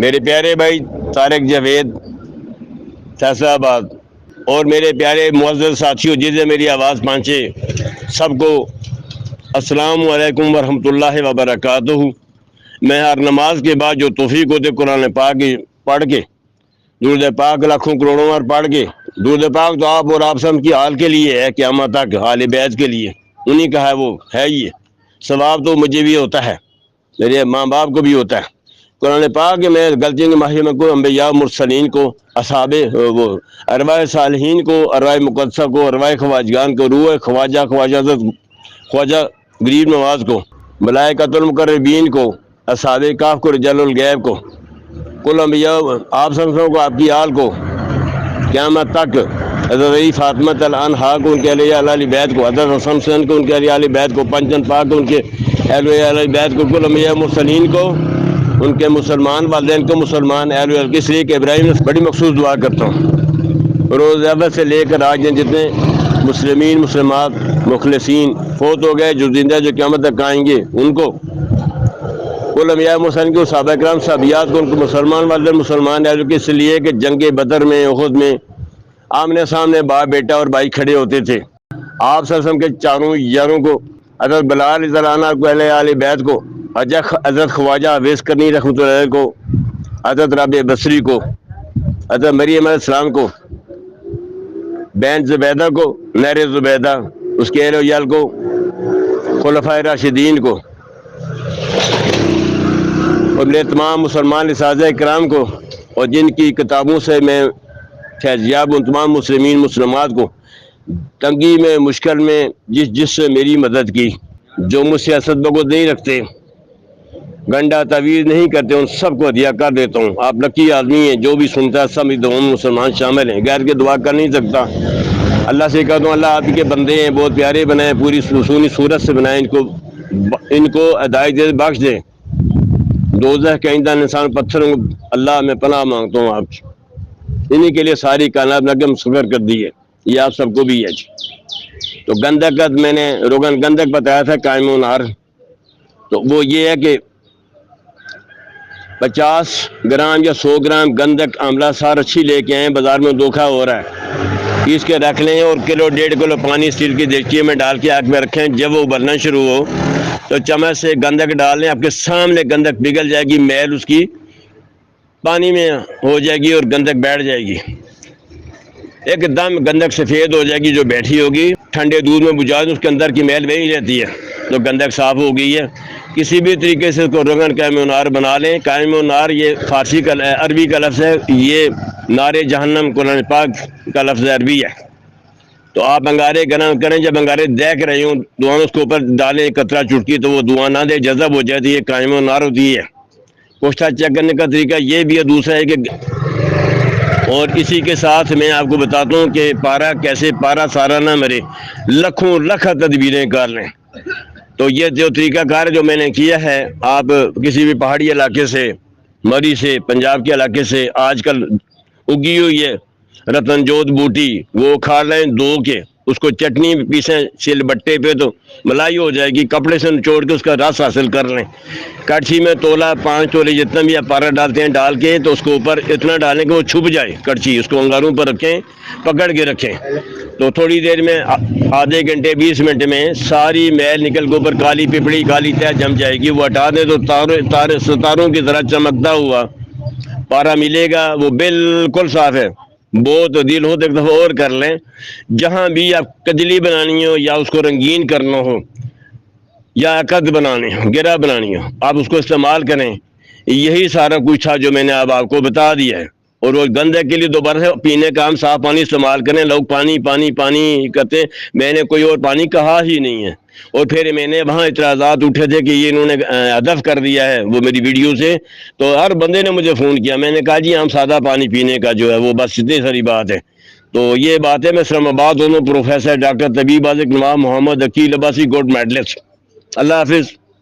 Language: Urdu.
میرے پیارے بھائی طارق جاوید فیصلہ آباد اور میرے پیارے معزز ساتھیوں جسے میری آواز پہنچے سب کو السلام علیکم ورحمۃ اللہ وبرکاتہ۔ میں ہر نماز کے بعد جو توفیق ہوتے قرآن پاک پڑھ کے درود پاک لاکھوں کروڑوں بار پڑھ کے درود پاک تو آپ اور آپ سب کی حال کے لیے ہے، قیامت تک اہل بیت کے لیے انہی کا ہے، وہ ہے یہ ثواب تو مجھے بھی ہوتا ہے، میرے ماں باپ کو بھی ہوتا ہے۔ قرآن پاک میں غلطیوں کے معافی کو انبیاء مرسلین کو اصحاب وہ ارواح صالحین کو ارواح مقدسہ کو ارواح خواجگان کو روح خواجہ غریب نواز کو ملائکۃ المقربین کو اصحاب کاف کو رجال الغیب کو کل انبیاء آپ سب کو آپ کی آل کو قیامت تک حضرت فاطمہ عنہا کو ان کے اہل بیت کو حضرت حسن حسین کو ان کے اہل بیت کو پنجن پاک کو ان کے اہل بیت کو کل انبیاء مرسلین کو ان کے مسلمان والدین کو مسلمان اہل کی شریک ابراہیم سے بڑی مخصوص دعا کرتا ہوں۔ روز اول سے لے کر آج جتنے مسلمین مسلمات مخلصین فوت ہو گئے جو زندہ جو قیامت تک آئیں گے ان کو کل انبیاء مرسلین کو صحابہ کرام صحابیات کو ان کو مسلمان والدین مسلمان اہل کی، اس لیے کہ جنگ بدر میں احد میں آمنے سامنے باپ بیٹا اور بھائی کھڑے ہوتے تھے۔ آپ صلی اللہ علیہ وسلم کے چاروں یاروں کو حضرت بلال رضی اللہ عنہ کو اہل بیت کو حضرت خواجہ اویس کرنی رحمۃ اللہ علیہ کو حضرت رابع بصری کو حضرت مریم علیہ السلام کو بین زبیدہ کو نیر زبیدہ اس کے اہل ویال کو خلفائے راشدین کو اور میرے تمام مسلمان اساتذہ کرام کو اور جن کی کتابوں سے میں فیضیاب ان تمام مسلمین مسلمات کو تنگی میں مشکل میں جس سے میری مدد کی جو مجھ سے حسد بغض نہیں رکھتے گنڈا تعویذ نہیں کرتے ان سب کو ہدیہ کر دیتا ہوں۔ آپ لکی آدمی ہیں، جو بھی سنتا ہے سب دعاؤں میں مسلمان شامل ہیں، غیر کے دعا کر نہیں سکتا۔ اللہ سے کہتا ہوں اللہ آپ کے بندے ہیں، بہت پیارے بنائے، پوری سونی صورت سے بنائے، ان کو ہدایت دے بخش دے، دوزخ کے آئندہ انسان پتھروں کو اللہ میں پناہ مانگتا ہوں آپ کی، انہی کے لیے ساری کائنات میں کہ مسخر کر دی ہے، یہ آپ سب کو بھی ہے۔ تو گندک میں نے روغن گندک بتایا تھا قائم و نار، تو وہ یہ ہے کہ 50 گرام یا 100 گرام گندک آملہ سار اچھی لے کے آئیں، بازار میں دھوکہ ہو رہا ہے، پیس کے رکھ لیں اور کلو 1.5 کلو پانی اسٹیل کی دیگچی میں ڈال کے آگ میں رکھیں، جب وہ ابلنا شروع ہو تو چمچ سے گندک ڈال لیں، آپ کے سامنے گندک پگھل جائے گی، میل اس کی پانی میں ہو جائے گی اور گندک بیٹھ جائے گی، ایک دم گندک سفید ہو جائے گی، جو بیٹھی ہوگی ٹھنڈے دودھ میں بجھا دیں، اس کے اندر کی میل وہی رہتی ہے، تو گندک صاف ہو گئی ہے۔ کسی بھی طریقے سے اس کو روغن قائم و نار بنا لیں۔ قائم و نار یہ فارسی کا عربی کا لفظ ہے، یہ نار جہنم قرآن پاک کا لفظ عربی ہے۔ تو آپ انگارے گرم کریں، جب انگارے دیکھ رہے ہوں دعا اس کے اوپر ڈالیں قطرہ چٹکی، تو وہ دعا نہ دے جذب ہو جاتی ہے، قائم و نار ہوتی ہے۔ پوچھتا چیک کرنے کا طریقہ یہ بھی ہے، دوسرا ہے کہ اور اسی کے ساتھ میں آپ کو بتاتا ہوں کہ پارا کیسے پارا سارا نہ مرے، لکھوں لکھ تدبیریں کر لیں۔ تو یہ جو طریقہ کار جو میں نے کیا ہے، آپ کسی بھی پہاڑی علاقے سے مری سے پنجاب کے علاقے سے آج کل اگی ہوئی ہے رتن جوت بوٹی، وہ کھا لیں دھو کے، اس کو چٹنی پیسیں سل بٹے پہ تو ملائی ہو جائے گی، کپڑے سے نچوڑ کے اس کا رس حاصل کر لیں، کڑچھی میں تولا 5 تولے جتنا بھی آپ پارا ڈالتے ہیں ڈال کے، تو اس کو اوپر اتنا ڈالیں کہ وہ چھپ جائے کڑچھی، اس کو انگاروں پر رکھیں، پکڑ کے رکھیں، تو تھوڑی دیر میں آدھے گھنٹے 20 منٹ میں ساری میل نکل کے اوپر کالی پپڑی کالی تہ جم جائے گی، وہ ہٹا دیں تو ستاروں کی طرح چمکتا ہوا پارا ملے گا، وہ بالکل صاف ہے۔ بہت دل ہو تو ایک دفعہ اور کر لیں، جہاں بھی آپ کجلی بنانی ہو یا اس کو رنگین کرنا ہو یا عقد بنانی ہو گرہ بنانی ہو، آپ اس کو استعمال کریں۔ یہی سارا کچھ تھا جو میں نے اب آپ کو بتا دیا ہے۔ اور وہ گندے کے لیے دوبارہ سے پینے کا ہم صاف پانی استعمال کریں، لوگ پانی پانی پانی کہتے ہیں، میں نے کوئی اور پانی کہا ہی نہیں ہے۔ اور پھر میں نے وہاں اعتراضات اٹھے تھے کہ یہ انہوں نے ہدف کر دیا ہے وہ میری ویڈیو سے، تو ہر بندے نے مجھے فون کیا، میں نے کہا جی ہم سادہ پانی پینے کا جو ہے وہ بس اتنی ساری بات ہے۔ تو یہ بات ہے، میں اسلام آباد دونوں پروفیسر ڈاکٹر طبیب آزق نواب محمد عقیل عباسی گولڈ میڈلسٹ۔ اللہ حافظ۔